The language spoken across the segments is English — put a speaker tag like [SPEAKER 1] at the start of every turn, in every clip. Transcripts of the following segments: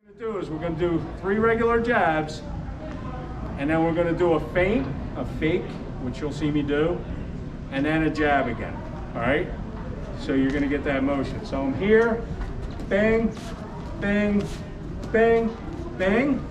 [SPEAKER 1] We're going to do 3 regular jabs, and then we're going to do a feint, a fake, which you'll see me do, and then a jab again. All right? So you're going to get that motion. So I'm here, bang, bang, bang, bang.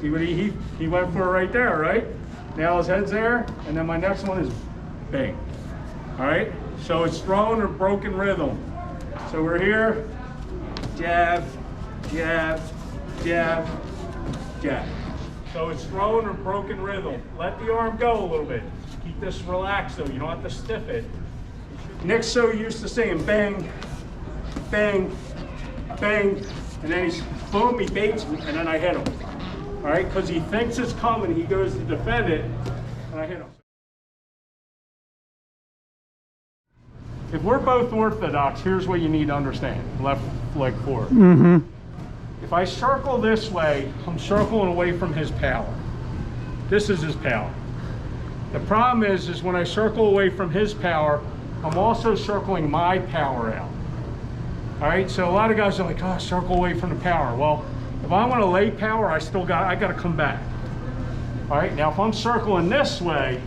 [SPEAKER 1] See what he went for right there, right? Now his head's there, and then my next one is bang. All right? So it's thrown or broken rhythm. So we're here, jab, jab, jab, jab. So it's thrown or broken rhythm. Let the arm go a little bit. Keep this relaxed though, you don't have to stiff it. Nick's so used to saying bang, bang, bang, and then he's boom, he baits me, and then I hit him. All right, because he thinks it's coming, he goes to defend it, and I hit him. If we're both orthodox, here's what you need to understand. Left leg forward. Mm-hmm. If I circle this way, I'm circling away from his power. This is his power. The problem is when I circle away from his power, I'm also circling my power out. All right, so a lot of guys are like, oh, circle away from the power. Well, if I want to lay power, I got to come back. All right, now if I'm circling this way,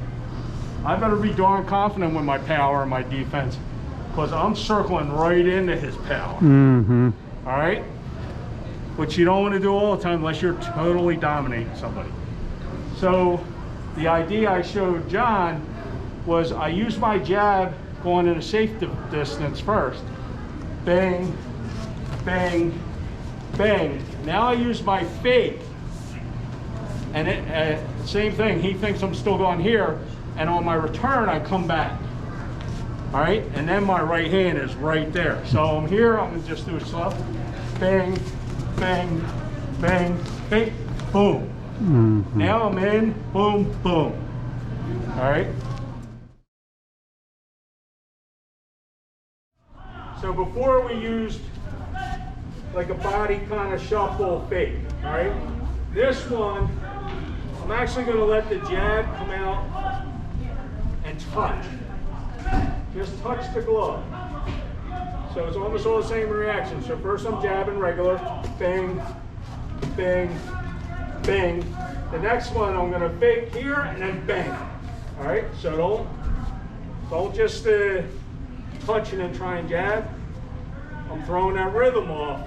[SPEAKER 1] I better be darn confident with my power and my defense, because I'm circling right into his power. Mm-hmm. All right? Which you don't want to do all the time unless you're totally dominating somebody. So the idea I showed John was I used my jab going in a safe distance first. Bang, bang, bang. Now I use my fake. And same thing, he thinks I'm still going here. And on my return, I come back. All right, and then my right hand is right there. So I'm here, I'm gonna just do a slow. Bang, bang, bang, bang, boom. Mm-hmm. Now I'm in, boom, boom. All right. So before we used like a body kind of shuffle fake, all right? This one, I'm actually gonna let the jab come out and touch. Just touch the glove. So it's almost all the same reaction. So first I'm jabbing regular, bang, bang, bang. The next one I'm gonna fake here and then bang. All right, so don't just touch and then try and jab. I'm throwing that rhythm off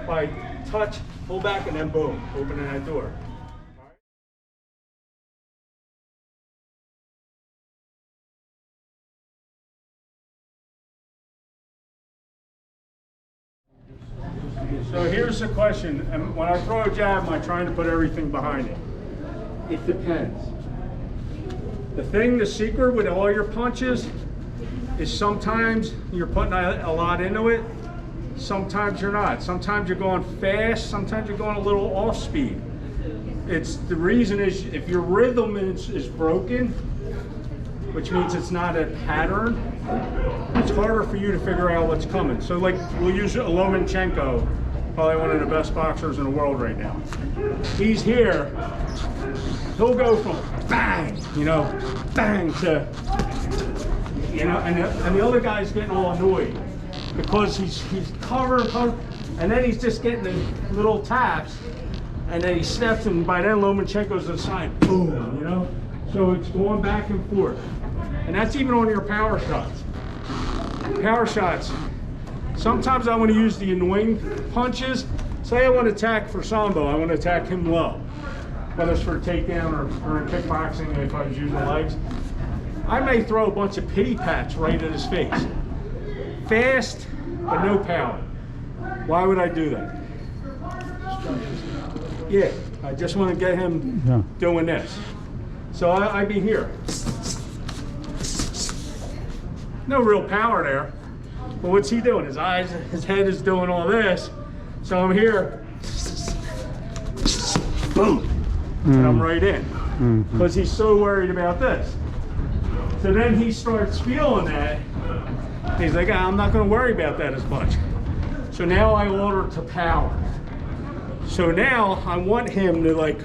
[SPEAKER 1] by touch, pull back, and then boom, opening that door. So here's the question, and when I throw a jab, am I trying to put everything behind it? It depends. The secret with all your punches is sometimes you're putting a lot into it, sometimes you're not. Sometimes you're going fast, sometimes you're going a little off speed. The reason is if your rhythm is broken, which means it's not a pattern, it's harder for you to figure out what's coming. So like we'll use Lomachenko, probably one of the best boxers in the world right now. He's here, he'll go from bang, bang to, and the other guy's getting all annoyed because he's covering, and then he's just getting the little taps, and then he steps, and by then Lomachenko's to the side, boom, So it's going back and forth. And that's even on your power shots. Power shots. Sometimes I want to use the annoying punches. Say I want to attack for Sambo, I want to attack him low. Whether it's for a takedown or in kickboxing, if I was using legs. I may throw a bunch of pity pats right at his face. Fast, but no power. Why would I do that? Yeah, I just want to get him doing this. So I'd be here. No real power there. But what's he doing? His head is doing all this. So I'm here. Boom. And I'm right in. Because he's so worried about this. So then he starts feeling that. He's like, I'm not going to worry about that as much. So now I order to power. So now I want him to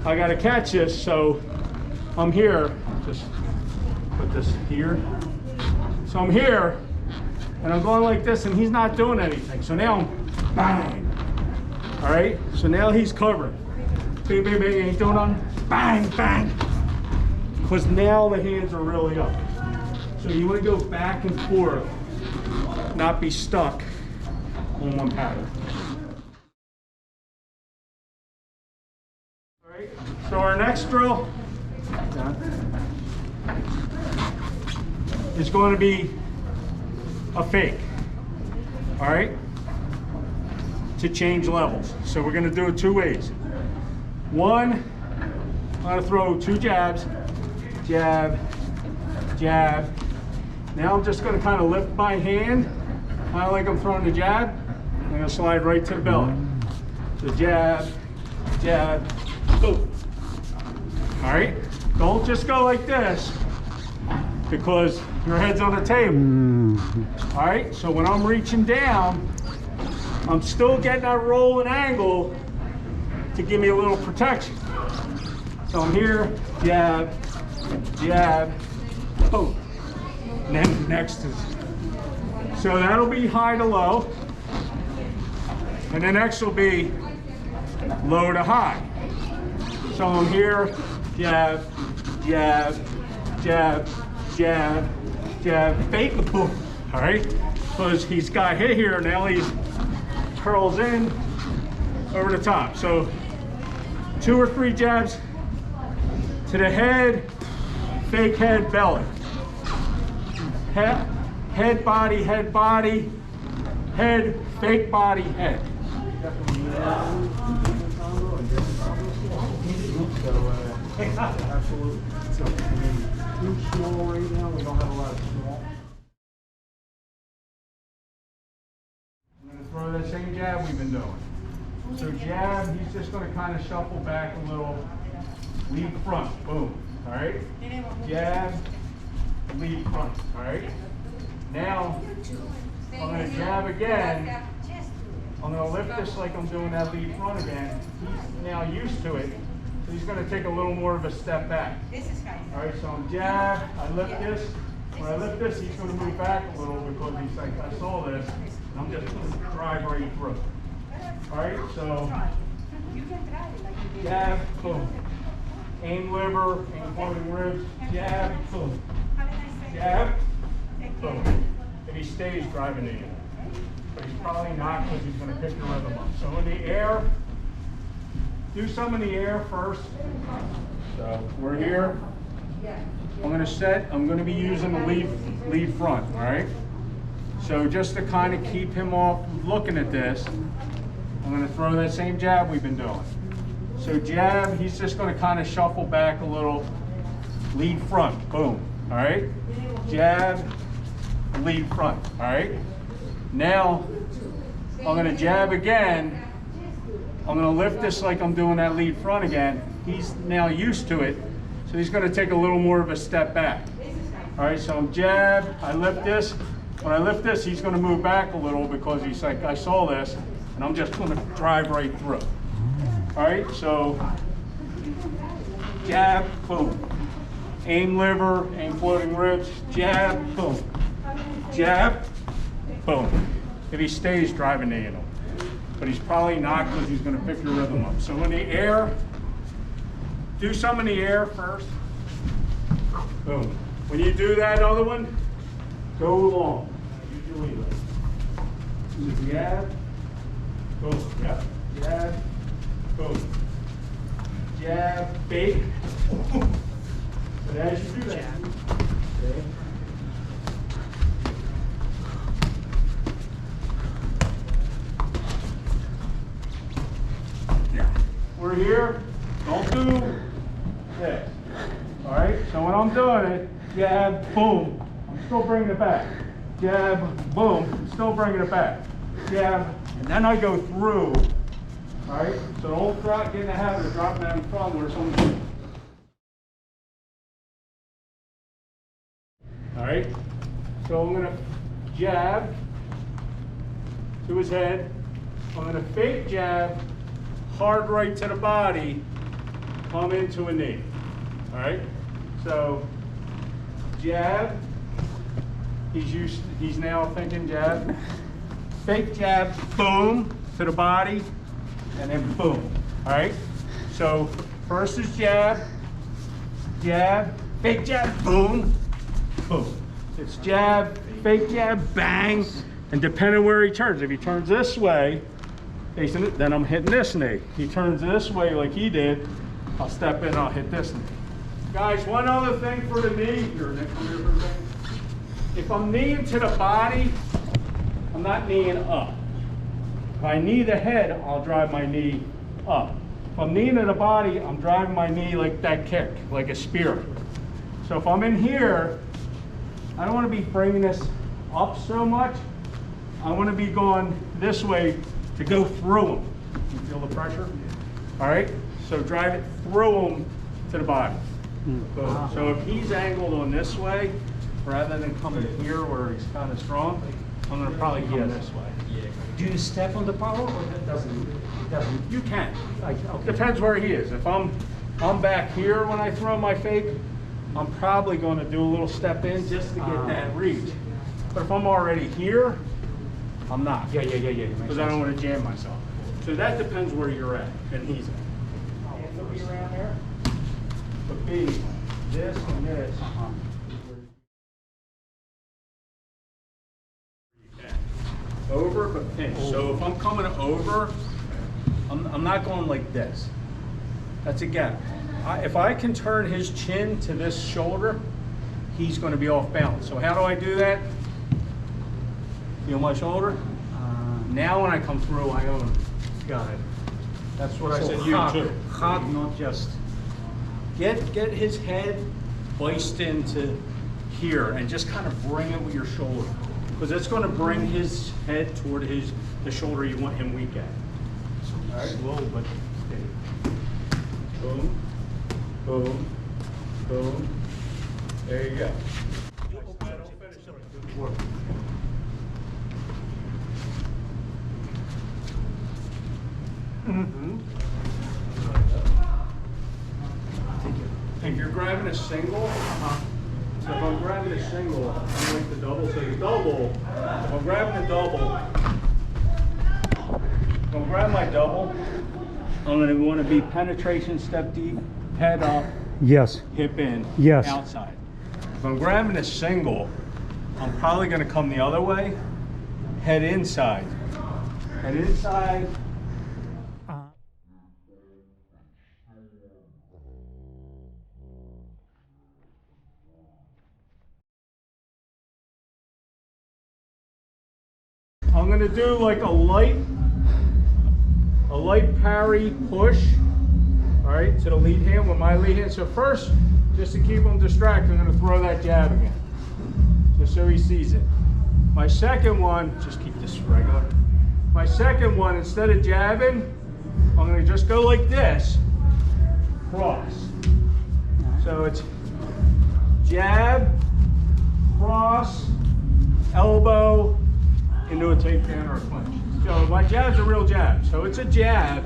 [SPEAKER 1] I got to catch this. So I'm here. Just put this here. So I'm here, and I'm going like this, and he's not doing anything. So now I'm bang. All right, so now he's covering. Bang, bang, bang, ain't doing nothing. Bang, bang. Because now the hands are really up. So you want to go back and forth, not be stuck on one pattern. All right, so our next drill is going to be a fake. All right, to change levels. So we're going to do it two ways. One, I'm going to throw 2 jabs, jab, jab. Now I'm just going to kind of lift my hand, kind of like I'm throwing the jab. I'm going to slide right to the belly. So jab, jab, boom. All right, don't just go like this because your head's on the table. All right, so when I'm reaching down, I'm still getting that rolling angle to give me a little protection. So I'm here, jab, jab, boom. And then next is, so that'll be high to low. And the next will be low to high. So I'm here, jab, jab, jab, jab, jab, fake, boom. All right, because he's got hit here, now he's curls in over the top. So 2 or 3 jabs to the head, fake head, belly. Head, body, head, body, head, fake body, head.
[SPEAKER 2] Absolutely. So, too small right now, we don't have a lot of small.
[SPEAKER 1] I'm going to throw that same jab we've been doing. So jab, he's just going to kind of shuffle back a little, lead front, boom, all right? Jab, lead front, all right? Now, I'm going to jab again. I'm going to lift this like I'm doing that lead front again. He's now used to it, so he's going to take a little more of a step back. All right, so I'm jab, I lift this. When I lift this, he's going to move back a little because he's like, I saw this, and I'm just going to drive right through. All right, so jab, boom. Aim liver, aim floating ribs, jab, boom. Jab, boom. If he stays driving in, but he's probably not because he's going to pick the rhythm up. So in the air, do some in the air first. So we're here. I'm going to set, I'm going to be using the lead front, all right? So just to kind of keep him off looking at this, I'm going to throw that same jab we've been doing. So jab, he's just going to kind of shuffle back a little, lead front, boom, all right? Jab, lead front, all right? Now, I'm going to jab again. I'm going to lift this like I'm doing that lead front again. He's now used to it, so he's going to take a little more of a step back. All right, so I'm jab, I lift this. When I lift this, he's going to move back a little because he's like, I saw this, and I'm just going to drive right through. All right, so jab, boom. Aim liver, aim floating ribs, jab, boom. Jab, boom. If he stays driving the handle. But he's probably not because he's going to pick your rhythm up. So in the air, do some in the air first. Boom. When you do that other one, go long. Use your lead leg. Jab, boom. Yep. Jab, boom. Jab, fake. But as you do that, okay. We're here, don't do this. All right, so when I'm doing it, jab, boom, I'm still bringing it back. Jab, boom, I'm still bringing it back. Jab, and then I go through. All right, so don't get in the habit of dropping that in front where someone's. All right, so I'm gonna jab to his head. I'm gonna fake jab, hard right to the body, come into a knee. All right, so jab, he's now thinking jab, fake jab, boom, to the body, and then boom. All right? So first is jab, jab, fake jab, boom, boom. It's jab, fake jab, bang, and depending where he turns. If he turns this way, facing it, then I'm hitting this knee. He turns this way like he did, I'll step in, I'll hit this knee. Guys, one other thing for the knee. Here, Nick, come here for a second. If I'm kneeing to the body, I'm not kneeing up. If I knee the head, I'll drive my knee up. If I'm kneeing to the body, I'm driving my knee like that kick, like a spear. So if I'm in here, I don't want to be bringing this up so much. I want to be going this way to go through him. You feel the pressure? All right, so drive it through him to the body. Boom. So if he's angled on this way, rather than coming here where he's kind of strong, I'm going to probably come this way.
[SPEAKER 3] Do you step on the power or that doesn't?
[SPEAKER 1] You can.
[SPEAKER 3] Okay.
[SPEAKER 1] Depends where he is. If I'm back here when I throw my fake, I'm probably going to do a little step in just to get that reach. But if I'm already here, I'm not.
[SPEAKER 3] Yeah.
[SPEAKER 1] Because I don't want to jam myself. So that depends where you're at and he's at. Hands will be around there. But B, this and this. Over but pinch. So if I'm coming over, I'm not going like this. That's a gap. If I can turn his chin to this shoulder, he's going to be off balance. So how do I do that? Feel my shoulder? Now when I come through, I own him.
[SPEAKER 3] Got it.
[SPEAKER 1] That's what I
[SPEAKER 3] So
[SPEAKER 1] said you too.
[SPEAKER 3] hard, not just.
[SPEAKER 1] Get his head placed into here and just kind of bring it with your shoulder. Because it's going to bring his head toward the shoulder you want him weak at. All right, slow but steady. Boom, boom, boom. There you go. If you're grabbing a single, so if I'm grabbing a single, I like the double. So you double. If I'm grabbing a double, if I'm grabbing my double, I'm going to want to be penetration, step deep, head up,
[SPEAKER 3] Yes.
[SPEAKER 1] hip in,
[SPEAKER 3] Yes.
[SPEAKER 1] outside. If I'm grabbing a single, I'm probably going to come the other way, head inside. Head inside. I'm going to do like a light parry push, all right, to the lead hand with my lead hand. So first, just to keep him distracted, I'm going to throw that jab again, just so he sees it. My second one, just keep this regular. My second one, instead of jabbing, I'm going to just go like this, cross. So it's jab, cross, elbow, into a takedown or a clinch. So my jab's a real jab. So it's a jab,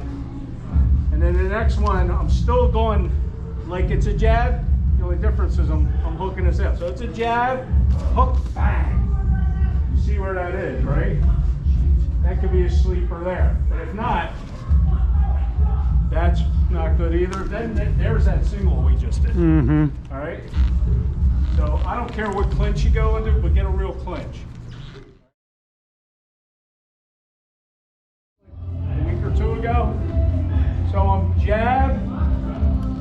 [SPEAKER 1] and then the next one, I'm still going like it's a jab. The only difference is I'm hooking this out. So it's a jab, hook, bang. You see where that is, right? That could be a sleeper there. But if not, that's not good either. Then there's that single we just did. All right? So I don't care what clinch you go into, but get a real clinch. Two ago. So I'm jab,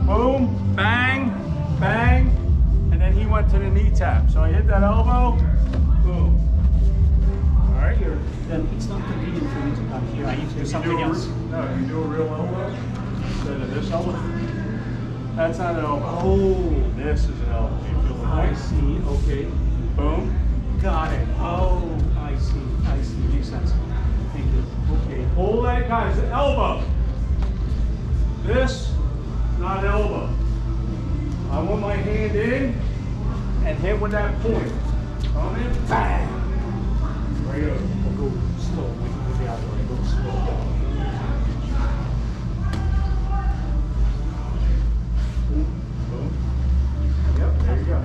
[SPEAKER 1] boom, bang, bang, and then he went to the knee tap. So I hit that elbow, boom. All right,
[SPEAKER 3] Then it's not convenient for me to come here. I need to do something else.
[SPEAKER 1] No, you do a real elbow instead of this elbow. That's not an elbow.
[SPEAKER 3] Oh,
[SPEAKER 1] This is an elbow. You feel the
[SPEAKER 3] I
[SPEAKER 1] point?
[SPEAKER 3] see. Okay.
[SPEAKER 1] Boom.
[SPEAKER 3] Got it. Oh, I see. I see. Makes sense. Thank you. Okay.
[SPEAKER 1] Pull that, guys, the elbow. This, not elbow. I want my hand in and hit with that point. Come in, bang. Right over.
[SPEAKER 3] We'll go slow. We can go the other way. Go slow.
[SPEAKER 1] Boom. Yep, there you go.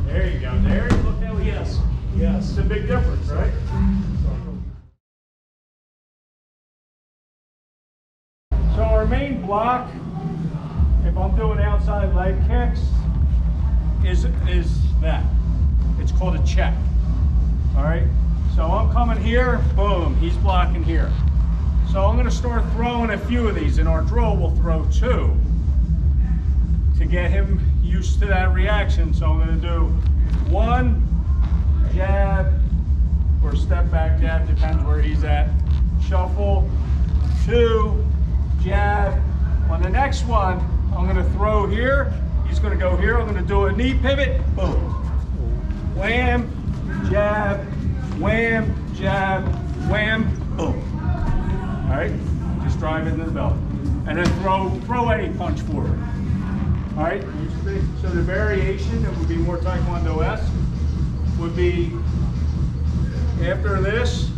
[SPEAKER 1] There you go. There you look how he is.
[SPEAKER 3] Yes.
[SPEAKER 1] It's a big difference, right? block, if I'm doing outside leg kicks, is that. It's called a check. All right, so I'm coming here, boom, he's blocking here. So I'm gonna start throwing a few of these. In our drill, we'll throw 2 to get him used to that reaction. So I'm gonna do 1, jab, or step back jab, depends where he's at. Shuffle, 2, jab. On the next one, I'm gonna throw here. He's gonna go here. I'm gonna do a knee pivot, boom. Wham, jab, wham, jab, wham, boom. All right, just drive into the belt. And then throw any punch forward. All right, so the variation that would be more Taekwondo-esque would be after this,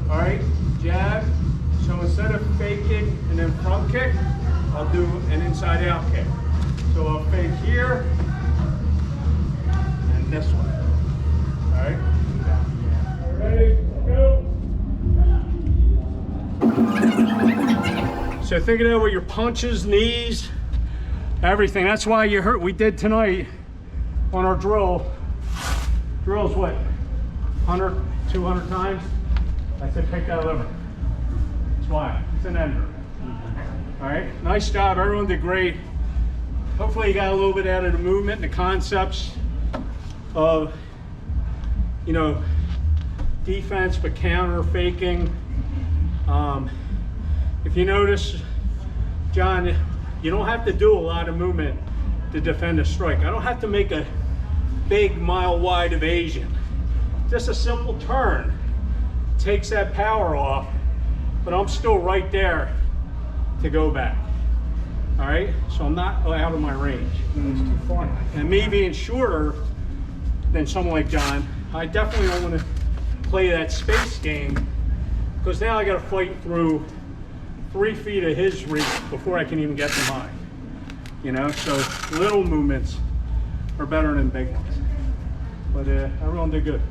[SPEAKER 1] all right, jab. So instead of fake kick and then front kick, I'll do an inside out kick. So I'll fake here and this one. All right, ready, go. So think of that with your punches, knees, everything. That's why you heard we did tonight on our drill. Drill's what, 100, 200 times? I said pick that lever. That's why, it's an ender. All right, nice job, everyone did great. Hopefully you got a little bit out of the movement and the concepts of, you know, defense but counter, faking. If you notice, John, you don't have to do a lot of movement to defend a strike. I don't have to make a big mile-wide evasion. Just a simple turn takes that power off, but I'm still right there to go back. All right, so I'm not out of my range.
[SPEAKER 2] It's too far.
[SPEAKER 1] And me being shorter than someone like John, I definitely don't want to play that space game, because now I got to fight through 3 feet of his reach before I can even get to mine. You know, so little movements are better than big ones. But everyone did good.